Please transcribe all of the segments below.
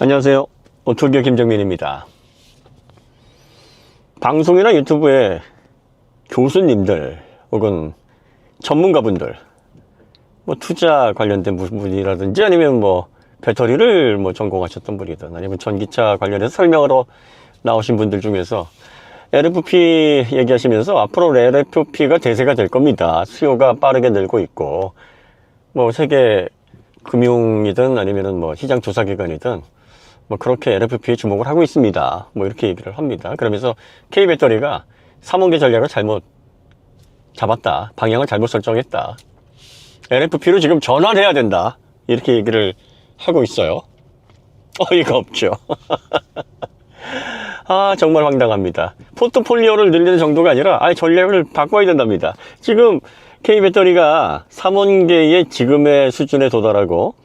안녕하세요. 오토기어 김정민입니다. 방송이나 유튜브에 교수님들 혹은 전문가분들, 투자 관련된 분이라든지 아니면 배터리를 전공하셨던 분이든 아니면 전기차 관련해서 설명하러 나오신 분들 중에서 LFP 얘기하시면서 앞으로 LFP가 대세가 될 겁니다. 수요가 빠르게 늘고 있고 세계 금융이든 아니면은 시장 조사기관이든 그렇게 LFP에 주목을 하고 있습니다. 이렇게 얘기를 합니다. 그러면서 K배터리가 3원계 전략을 잘못 잡았다. 방향을 잘못 설정했다. LFP로 지금 전환해야 된다. 이렇게 얘기를 하고 있어요. 어이가 없죠. 정말 황당합니다. 포트폴리오를 늘리는 정도가 아니라 전략을 바꿔야 된답니다. 지금 K배터리가 3원계의 지금의 수준에 도달하고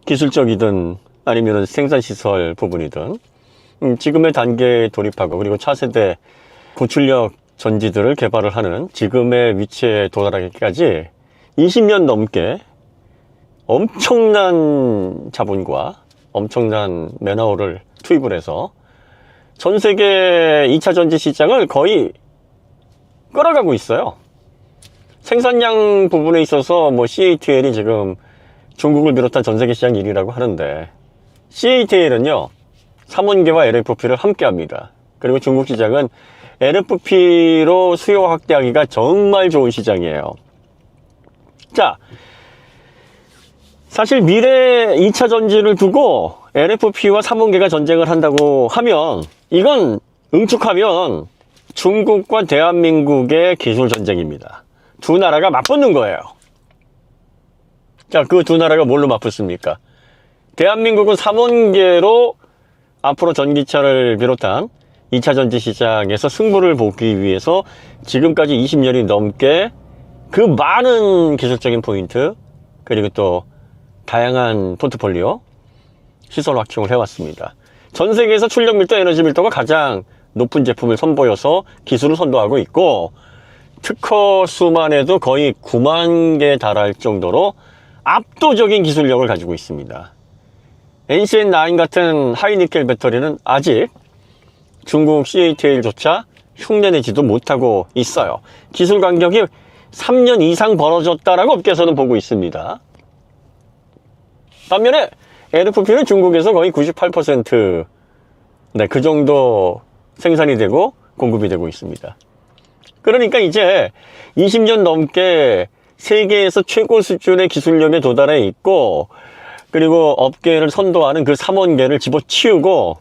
기술적이든 아니면 생산시설 부분이든 지금의 단계에 돌입하고 그리고 차세대 고출력 전지들을 개발을 하는 지금의 위치에 도달하기까지 20년 넘게 엄청난 자본과 엄청난 맨하울을 투입을 해서 전 세계 2차 전지 시장을 거의 끌어가고 있어요. 생산량 부분에 있어서 CATL이 지금 중국을 비롯한 전 세계 시장 1위라고 하는데 CATL은요 3원계와 LFP를 함께 합니다. 그리고 중국 시장은 LFP로 수요 확대하기가 정말 좋은 시장이에요. 자, 사실 미래 2차 전지를 두고 LFP와 3원계가 전쟁을 한다고 하면 이건 응축하면 중국과 대한민국의 기술 전쟁입니다. 두 나라가 맞붙는 거예요. 자, 그 두 나라가 뭘로 맞붙습니까? 대한민국은 3원계로 앞으로 전기차를 비롯한 2차 전지 시장에서 승부를 보기 위해서 지금까지 20년이 넘게 그 많은 기술적인 포인트 그리고 또 다양한 포트폴리오 시설 확충을 해왔습니다. 전 세계에서 출력 밀도, 에너지 밀도가 가장 높은 제품을 선보여서 기술을 선도하고 있고 특허 수만 해도 거의 9만 개에 달할 정도로 압도적인 기술력을 가지고 있습니다. NCN9 같은 하이니켈 배터리는 아직 중국 CATL조차 흉내내지도 못하고 있어요. 기술 간격이 3년 이상 벌어졌다라고 업계에서는 보고 있습니다. 반면에 LFP는 중국에서 거의 98% 그 정도 생산이 되고 공급이 되고 있습니다. 그러니까 이제 20년 넘게 세계에서 최고 수준의 기술력에 도달해 있고 그리고 업계를 선도하는 그 3원계를 집어치우고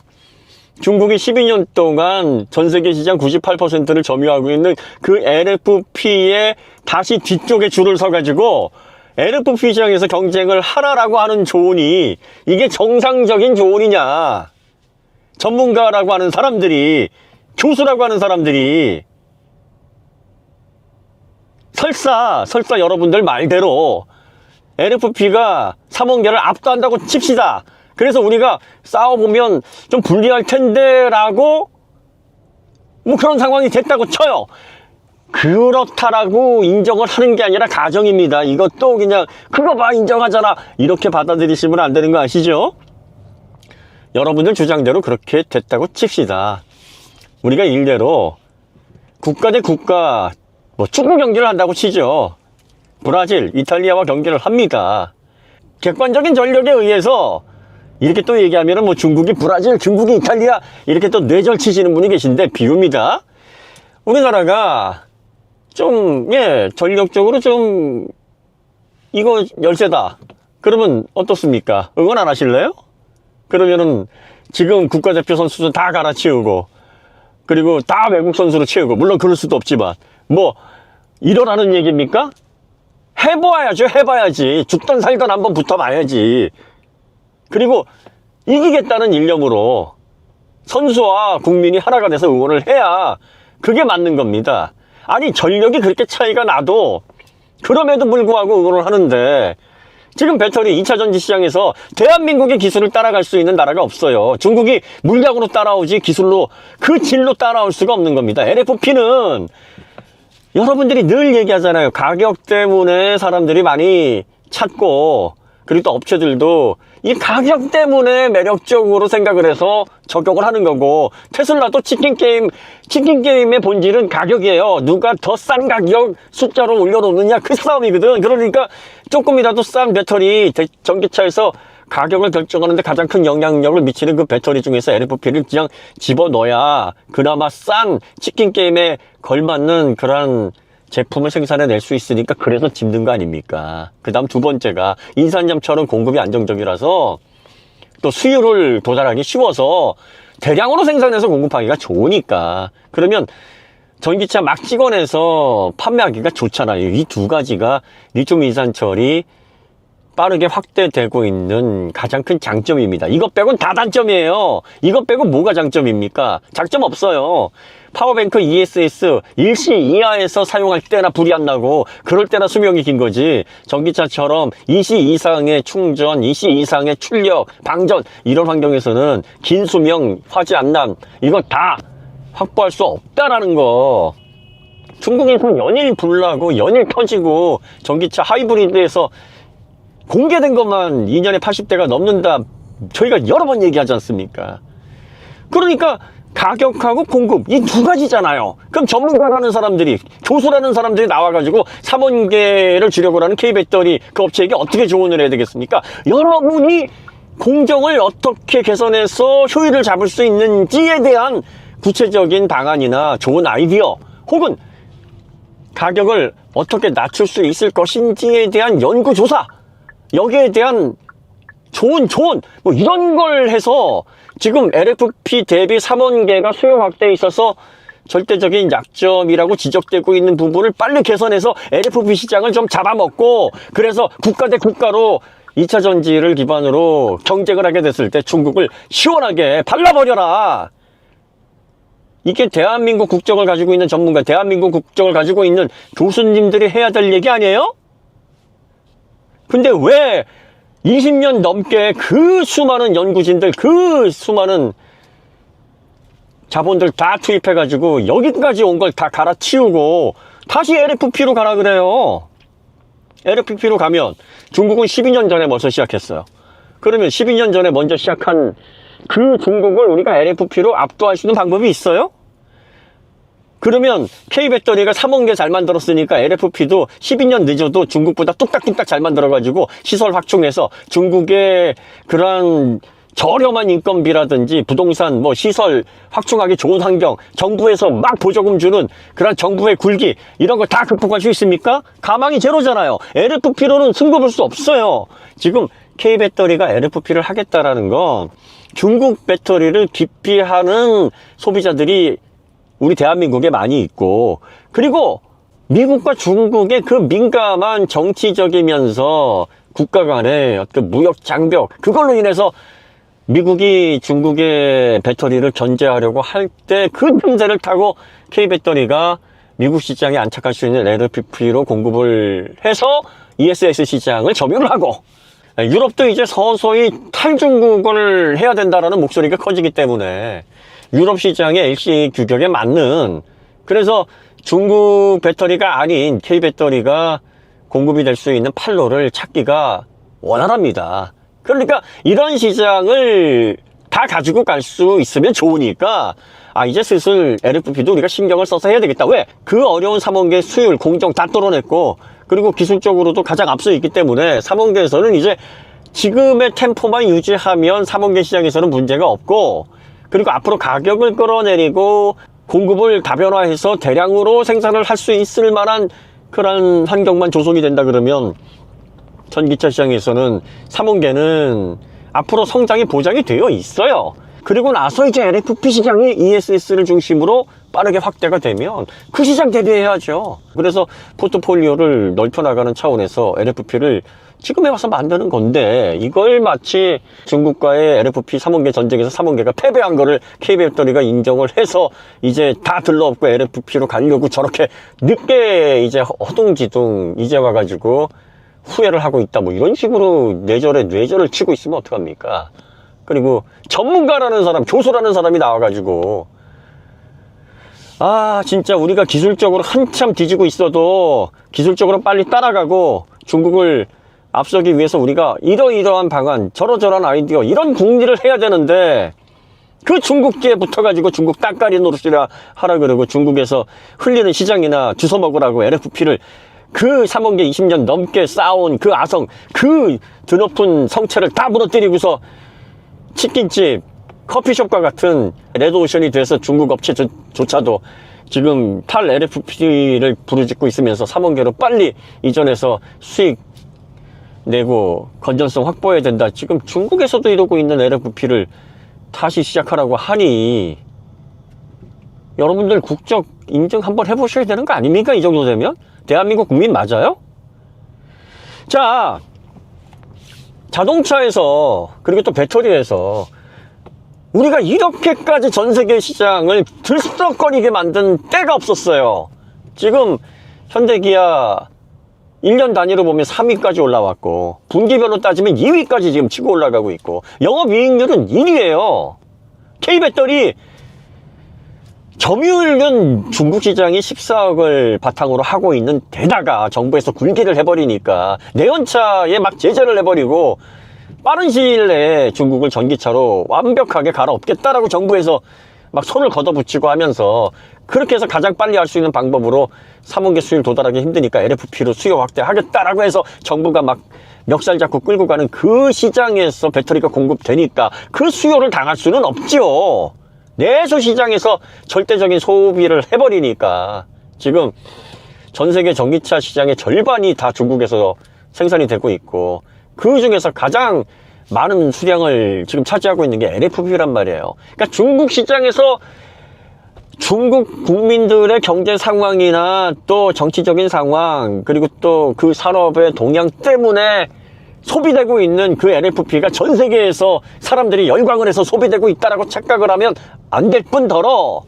중국이 12년 동안 전세계 시장 98%를 점유하고 있는 그 LFP에 다시 뒤쪽에 줄을 서가지고 LFP 시장에서 경쟁을 하라라고 하는 조언이 이게 정상적인 조언이냐. 전문가라고 하는 사람들이, 교수라고 하는 사람들이 설사 여러분들 말대로 LFP가 3원계를 압도한다고 칩시다. 그래서 우리가 싸워보면 좀 불리할 텐데 라고 그런 상황이 됐다고 쳐요. 그렇다라고 인정을 하는 게 아니라 가정입니다. 이것도 그냥 그거 봐 인정하잖아 이렇게 받아들이시면 안 되는 거 아시죠? 여러분들 주장대로 그렇게 됐다고 칩시다. 우리가 일례로 국가 대 국가 축구 경기를 한다고 치죠. 브라질, 이탈리아와 경기를 합니다. 객관적인 전력에 의해서 이렇게 또 얘기하면은 중국이 브라질, 중국이 이탈리아 이렇게 또 뇌절 치시는 분이 계신데 비유입니다. 우리나라가 전력적으로 이거 열세다. 그러면 어떻습니까? 응원 안 하실래요? 그러면은 지금 국가대표 선수들 다 갈아치우고 그리고 다 외국 선수로 채우고 물론 그럴 수도 없지만 이러라는 얘기입니까? 해봐야죠. 해봐야지. 죽던 살던 한번 붙어봐야지. 그리고 이기겠다는 일념으로 선수와 국민이 하나가 돼서 응원을 해야 그게 맞는 겁니다. 아니 전력이 그렇게 차이가 나도 그럼에도 불구하고 응원을 하는데 지금 배터리 2차 전지 시장에서 대한민국의 기술을 따라갈 수 있는 나라가 없어요. 중국이 물량으로 따라오지 기술로 그 질로 따라올 수가 없는 겁니다. LFP는 여러분들이 늘 얘기하잖아요. 가격 때문에 사람들이 많이 찾고 그리고 또 업체들도 이 가격 때문에 매력적으로 생각을 해서 적용을 하는 거고, 테슬라도 치킨게임의 본질은 가격이에요. 누가 더 싼 가격 숫자로 올려놓느냐, 그 싸움이거든. 그러니까 조금이라도 싼 배터리, 전기차에서 가격을 결정하는데 가장 큰 영향력을 미치는 그 배터리 중에서 LFP를 그냥 집어넣어야 그나마 싼 치킨게임에 걸맞는 그런 제품을 생산해낼 수 있으니까, 그래서 집는 거 아닙니까? 그 다음 두 번째가 인산염처럼 공급이 안정적이라서 또 수율을 도달하기 쉬워서 대량으로 생산해서 공급하기가 좋으니까. 그러면 전기차 막 찍어내서 판매하기가 좋잖아요. 이 두 가지가 리튬 인산철이 빠르게 확대되고 있는 가장 큰 장점입니다. 이것 빼곤 다 단점이에요. 이것 빼고 뭐가 장점입니까? 장점 없어요. 파워뱅크 ESS 일시 이하에서 사용할 때나 불이 안 나고, 그럴 때나 수명이 긴 거지. 전기차처럼 2시 이상의 충전, 2시 이상의 출력, 방전, 이런 환경에서는 긴 수명, 화재 안 남, 이거 다 확보할 수 없다라는 거. 중국에서 연일 불나고 연일 터지고, 전기차 하이브리드에서 공개된 것만 2년에 80대가 넘는다, 저희가 여러 번 얘기하지 않습니까? 그러니까 가격하고 공급, 이 두 가지잖아요. 그럼 전문가라는 사람들이, 교수라는 사람들이 나와가지고 3원계를 주려고 하는 K배터리 그 업체에게 어떻게 조언을 해야 되겠습니까? 여러분이 공정을 어떻게 개선해서 효율을 잡을 수 있는지에 대한 구체적인 방안이나 좋은 아이디어, 혹은 가격을 어떻게 낮출 수 있을 것인지에 대한 연구조사, 여기에 대한 좋은 뭐 이런 걸 해서, 지금 LFP 대비 3원계가 수요 확대에 있어서 절대적인 약점이라고 지적되고 있는 부분을 빨리 개선해서 LFP 시장을 좀 잡아먹고, 그래서 국가 대 국가로 2차 전지를 기반으로 경쟁을 하게 됐을 때 중국을 시원하게 발라버려라. 이게 대한민국 국적을 가지고 있는 전문가, 대한민국 국적을 가지고 있는 교수님들이 해야 될 얘기 아니에요? 근데 왜 20년 넘게 그 수많은 연구진들, 그 수많은 자본들 다 투입해가지고 여기까지 온 걸 다 갈아치우고 다시 LFP로 가라 그래요. LFP로 가면 중국은 12년 전에 벌써 시작했어요. 그러면 12년 전에 먼저 시작한 그 중국을 우리가 LFP로 압도할 수 있는 방법이 있어요? 그러면 K배터리가 3원계 잘 만들었으니까 LFP도 12년 늦어도 중국보다 뚝딱뚝딱 잘 만들어가지고 시설 확충해서 중국의 그런 저렴한 인건비라든지 부동산 뭐 시설 확충하기 좋은 환경, 정부에서 막 보조금 주는 그런 정부의 굴기, 이런 걸 다 극복할 수 있습니까? 가망이 제로잖아요. LFP로는 승부 볼 수 없어요. 지금 K배터리가 LFP를 하겠다라는 건 중국 배터리를 기피하는 소비자들이 우리 대한민국에 많이 있고, 그리고 미국과 중국의 그 민감한 정치적이면서 국가 간의 어떤 무역 장벽, 그걸로 인해서 미국이 중국의 배터리를 견제하려고 할 때 그 틈새를 타고 K배터리가 미국 시장에 안착할 수 있는 LFP로 공급을 해서 ESS 시장을 점유를 하고, 유럽도 이제 서서히 탈중국을 해야 된다라는 목소리가 커지기 때문에 유럽 시장의 LCA 규격에 맞는, 그래서 중국 배터리가 아닌 K배터리가 공급이 될 수 있는 판로를 찾기가 원활합니다. 그러니까 이런 시장을 다 가지고 갈 수 있으면 좋으니까, 이제 슬슬 LFP도 우리가 신경을 써서 해야 되겠다. 왜? 그 어려운 3원계 수율, 공정 다 뚫어냈고, 그리고 기술적으로도 가장 앞서 있기 때문에 3원계에서는 이제 지금의 템포만 유지하면 3원계 시장에서는 문제가 없고, 그리고 앞으로 가격을 끌어내리고 공급을 다변화해서 대량으로 생산을 할 수 있을 만한 그런 환경만 조성이 된다 그러면 전기차 시장에서는 3원계는 앞으로 성장이 보장이 되어 있어요. 그리고 나서 이제 LFP 시장이 ESS를 중심으로 빠르게 확대가 되면 그 시장 대비해야죠. 그래서 포트폴리오를 넓혀나가는 차원에서 LFP를 지금에 와서 만드는 건데, 이걸 마치 중국과의 LFP 3원계 전쟁에서 3원계가 패배한 거를 K배터리가 인정을 해서 이제 다 들러엎고 LFP로 가려고 저렇게 늦게 이제 허둥지둥 이제 와가지고 후회를 하고 있다, 뭐 이런 식으로 뇌절을 치고 있으면 어떡합니까? 그리고 전문가라는 사람, 교수라는 사람이 나와가지고 진짜 우리가 기술적으로 한참 뒤지고 있어도 기술적으로 빨리 따라가고 중국을 앞서기 위해서 우리가 이러이러한 방안, 저러저러한 아이디어, 이런 궁리를 해야 되는데 그 중국계에 붙어가지고 중국 땅가리 노릇이라 하라 그러고 중국에서 흘리는 시장이나 주워 먹으라고 LFP를 그 3원계 20년 넘게 쌓아온 그 아성, 그 드높은 성체를 다 무너뜨리고서 치킨집, 커피숍과 같은 레드오션이 돼서 중국 업체조차도 지금 탈 LFP를 부르짖고 있으면서 3원계로 빨리 이전해서 수익 내고 건전성 확보해야 된다. 지금 중국에서도 이러고 있는 LFP를 다시 시작하라고 하니 여러분들 국적 인증 한번 해보셔야 되는 거 아닙니까? 이 정도 되면? 대한민국 국민 맞아요? 자, 자동차에서 그리고 또 배터리에서 우리가 이렇게까지 전세계 시장을 들썩거리게 만든 때가 없었어요. 지금 현대기아 1년 단위로 보면 3위까지 올라왔고 분기별로 따지면 2위까지 지금 치고 올라가고 있고 영업이익률은 1위예요. K배터리 점유율은 중국 시장이 14억을 바탕으로 하고 있는 데다가 정부에서 굴기를 해버리니까 내연차에 막 제재를 해버리고 빠른 시일 내에 중국을 전기차로 완벽하게 갈아엎겠다라고 정부에서 막 손을 걷어붙이고 하면서 그렇게 해서 가장 빨리 할 수 있는 방법으로 3원계 수율 도달하기 힘드니까 LFP로 수요 확대하겠다라고 해서 정부가 막 멱살 잡고 끌고 가는 그 시장에서 배터리가 공급되니까 그 수요를 당할 수는 없지요. 내수 시장에서 절대적인 소비를 해버리니까 지금 전 세계 전기차 시장의 절반이 다 중국에서 생산이 되고 있고 그 중에서 가장 많은 수량을 지금 차지하고 있는 게 LFP란 말이에요. 그러니까 중국 시장에서 중국 국민들의 경제 상황이나 또 정치적인 상황 그리고 또 그 산업의 동향 때문에 소비되고 있는 그 LFP가 전 세계에서 사람들이 열광을 해서 소비되고 있다라고 착각을 하면 안 될 뿐더러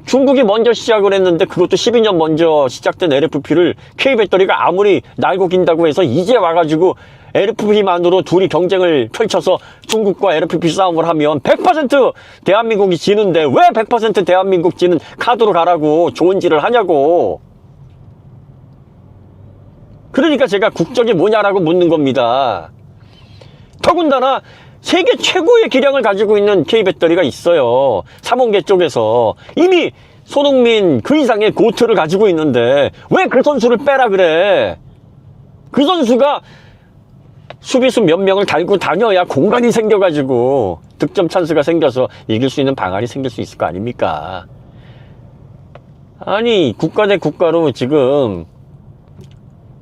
중국이 먼저 시작을 했는데 그것도 12년 먼저 시작된 LFP를 K배터리가 아무리 날고 긴다고 해서 이제 와가지고 LFP만으로 둘이 경쟁을 펼쳐서 중국과 LFP 싸움을 하면 100% 대한민국이 지는데 왜 100% 대한민국 지는 카드로 가라고 좋은 짓을 하냐고. 그러니까 제가 국적이 뭐냐라고 묻는 겁니다. 더군다나 세계 최고의 기량을 가지고 있는 K배터리가 있어요. 3원계 쪽에서 이미 손흥민 그 이상의 고트를 가지고 있는데 왜 그 선수를 빼라 그래. 그 선수가 수비수 몇 명을 달고 다녀야 공간이 생겨가지고 득점 찬스가 생겨서 이길 수 있는 방안이 생길 수 있을 거 아닙니까? 아니 국가 대 국가로 지금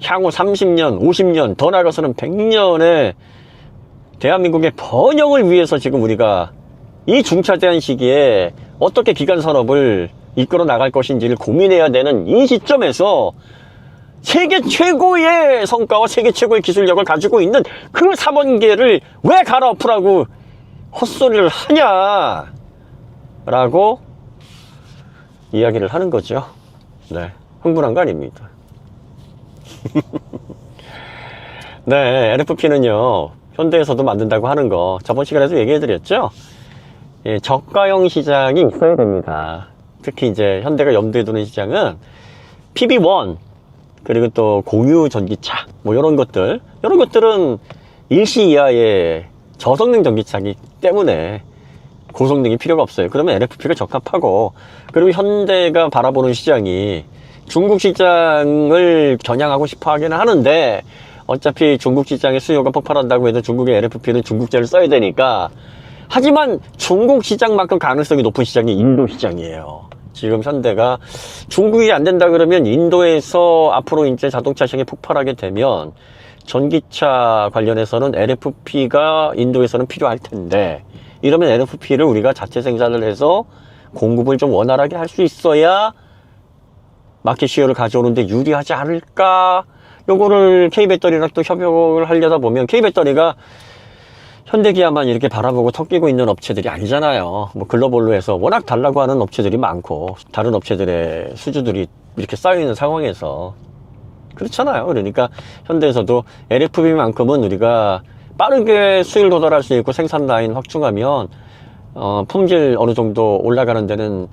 향후 30년, 50년, 더 나아가서는 100년의 대한민국의 번영을 위해서 지금 우리가 이 중차대한 시기에 어떻게 기간 산업을 이끌어 나갈 것인지를 고민해야 되는 이 시점에서 세계 최고의 성과와 세계 최고의 기술력을 가지고 있는 그 3원계를 왜 갈아엎으라고 헛소리를 하냐 라고 이야기를 하는 거죠. 네, 흥분한 거 아닙니다. 네, LFP는요 현대에서도 만든다고 하는 거 저번 시간에도 얘기해 드렸죠. 예, 저가형 시장이 있어야 됩니다. 특히 이제 현대가 염두에 두는 시장은 PB1 그리고 또 공유 전기차 뭐 이런 것들은 일시 이하의 저성능 전기차이기 때문에 고성능이 필요가 없어요. 그러면 LFP가 적합하고 그리고 현대가 바라보는 시장이 중국 시장을 겨냥하고 싶어 하기는 하는데 어차피 중국 시장의 수요가 폭발한다고 해도 중국의 LFP는 중국제를 써야 되니까 하지만 중국 시장만큼 가능성이 높은 시장이 인도 시장이에요. 지금 현대가 중국이 안 된다 그러면 인도에서 앞으로 이제 자동차 시장이 폭발하게 되면 전기차 관련해서는 LFP가 인도에서는 필요할 텐데 이러면 LFP를 우리가 자체 생산을 해서 공급을 좀 원활하게 할 수 있어야 마켓 시어를 가져오는데 유리하지 않을까? 요거를 K배터리랑 또 협업을 하려다 보면 K배터리가 현대기아만 이렇게 바라보고 턱끼고 있는 업체들이 아니잖아요. 뭐 글로벌로 해서 워낙 달라고 하는 업체들이 많고 다른 업체들의 수주들이 이렇게 쌓여있는 상황에서 그렇잖아요. 그러니까 현대에서도 LFP만큼은 우리가 빠르게 수율 도달할 수 있고 생산 라인 확충하면 품질 어느 정도 올라가는 데는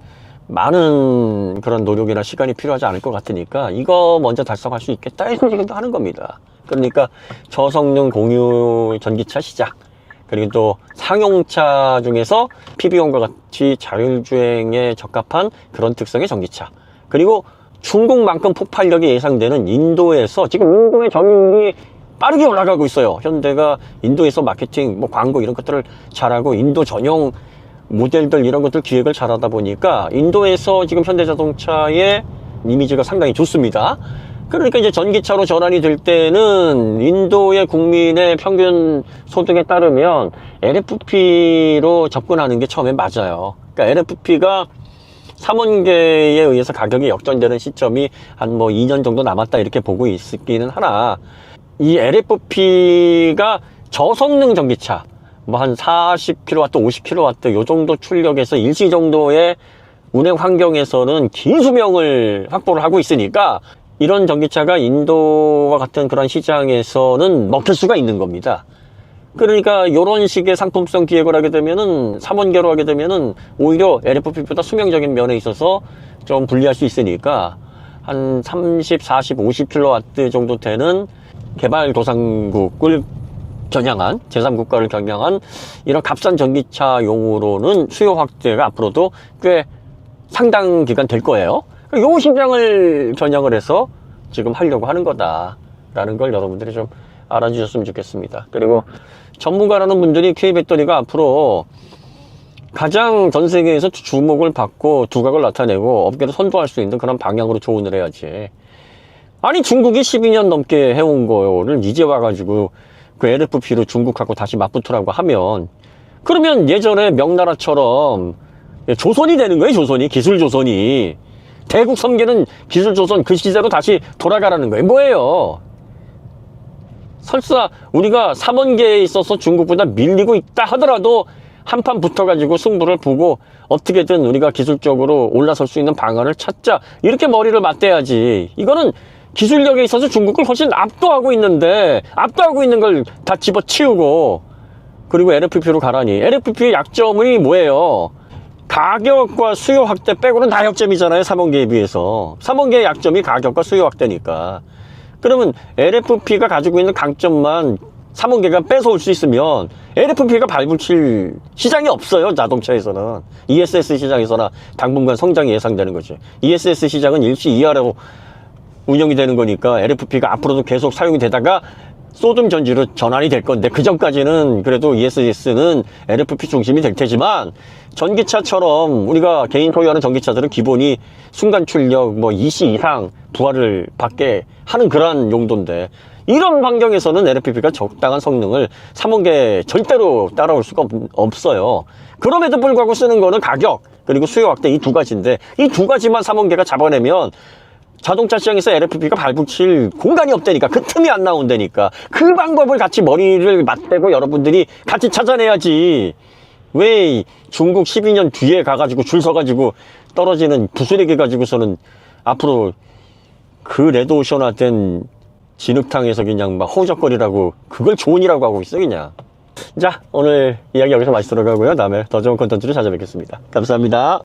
많은 그런 노력이나 시간이 필요하지 않을 것 같으니까 이거 먼저 달성할 수 있겠다 이런 얘기도 하는 겁니다. 그러니까 저성능 공유 전기차 시작, 그리고 또 상용차 중에서 PB용과 같이 자율주행에 적합한 그런 특성의 전기차, 그리고 중국만큼 폭발력이 예상되는 인도에서 지금 인도의 전기 빠르게 올라가고 있어요. 현대가 인도에서 마케팅, 뭐 광고 이런 것들을 잘하고 인도 전용 모델들 이런 것들 기획을 잘하다 보니까 인도에서 지금 현대자동차의 이미지가 상당히 좋습니다. 그러니까 이제 전기차로 전환이 될 때는 인도의 국민의 평균 소득에 따르면 LFP로 접근하는 게 처음에 맞아요. 그러니까 LFP가 3원계에 의해서 가격이 역전되는 시점이 한 뭐 2년 정도 남았다 이렇게 보고 있기는 하나, 이 LFP가 저성능 전기차 뭐 한 40kW, 50kW 요 정도 출력에서 일시 정도의 운행 환경에서는 긴 수명을 확보를 하고 있으니까 이런 전기차가 인도와 같은 그런 시장에서는 먹힐 수가 있는 겁니다. 그러니까 이런 식의 상품성 기획을 하게 되면은 3원계로 하게 되면은 오히려 LFP보다 수명적인 면에 있어서 좀 불리할 수 있으니까 한 30, 40, 50kW 정도 되는 개발도상국을 겨냥한 제3국가를 겨냥한 이런 값싼 전기차용으로는 수요 확대가 앞으로도 꽤 상당 기간 될 거예요. 이 시장을 겨냥을 해서 지금 하려고 하는 거다라는 걸 여러분들이 좀 알아주셨으면 좋겠습니다. 그리고 전문가라는 분들이 K배터리가 앞으로 가장 전 세계에서 주목을 받고 두각을 나타내고 업계를 선도할 수 있는 그런 방향으로 조언을 해야지. 아니 중국이 12년 넘게 해온 거를 이제 와가지고 그 LFP로 중국하고 다시 맞붙으라고 하면, 그러면 예전에 명나라처럼 조선이 되는 거예요. 조선이, 기술 조선이. 대국 섬기는 기술 조선 그 시대로 다시 돌아가라는 거예요. 뭐예요? 설사 우리가 3원계에 있어서 중국보다 밀리고 있다 하더라도 한판 붙어가지고 승부를 보고 어떻게든 우리가 기술적으로 올라설 수 있는 방안을 찾자, 이렇게 머리를 맞대야지. 이거는 기술력에 있어서 중국을 훨씬 압도하고 있는데 압도하고 있는 걸 다 집어치우고 그리고 LFP로 가라니. LFP의 약점이 뭐예요? 가격과 수요 확대 빼고는 다 역점이잖아요. 3원계에 비해서. 3원계의 약점이 가격과 수요 확대니까. 그러면 LFP가 가지고 있는 강점만 3원계가 뺏어올 수 있으면 LFP가 발붙일 시장이 없어요. 자동차에서는. ESS 시장에서나 당분간 성장이 예상되는 거죠. ESS 시장은 일시 이하로 운영이 되는 거니까 LFP가 앞으로도 계속 사용이 되다가 소듐 전지로 전환이 될 건데, 그 전까지는 그래도 ESS는 LFP 중심이 될 테지만, 전기차처럼 우리가 개인 소유하는 전기차들은 기본이 순간 출력 뭐 2C 이상 부하를 받게 하는 그러한 용도인데, 이런 환경에서는 LFP가 적당한 성능을 3원계 절대로 따라올 수가 없어요. 그럼에도 불구하고 쓰는 거는 가격 그리고 수요 확대, 이 두 가지인데, 이 두 가지만 3원계가 잡아내면 자동차 시장에서 LFP가 발붙일 공간이 없다니까. 그 틈이 안 나온다니까. 그 방법을 같이 머리를 맞대고 여러분들이 같이 찾아내야지. 왜 중국 12년 뒤에 가가지고 줄 서가지고 떨어지는 부스레기 가지고서는 앞으로 그 레드오션화된 진흙탕에서 그냥 막 허우적거리라고 그걸 조언이라고 하고 있어 그냥. 자, 오늘 이야기 여기서 마치도록 하고요. 다음에 더 좋은 콘텐츠로 찾아뵙겠습니다. 감사합니다.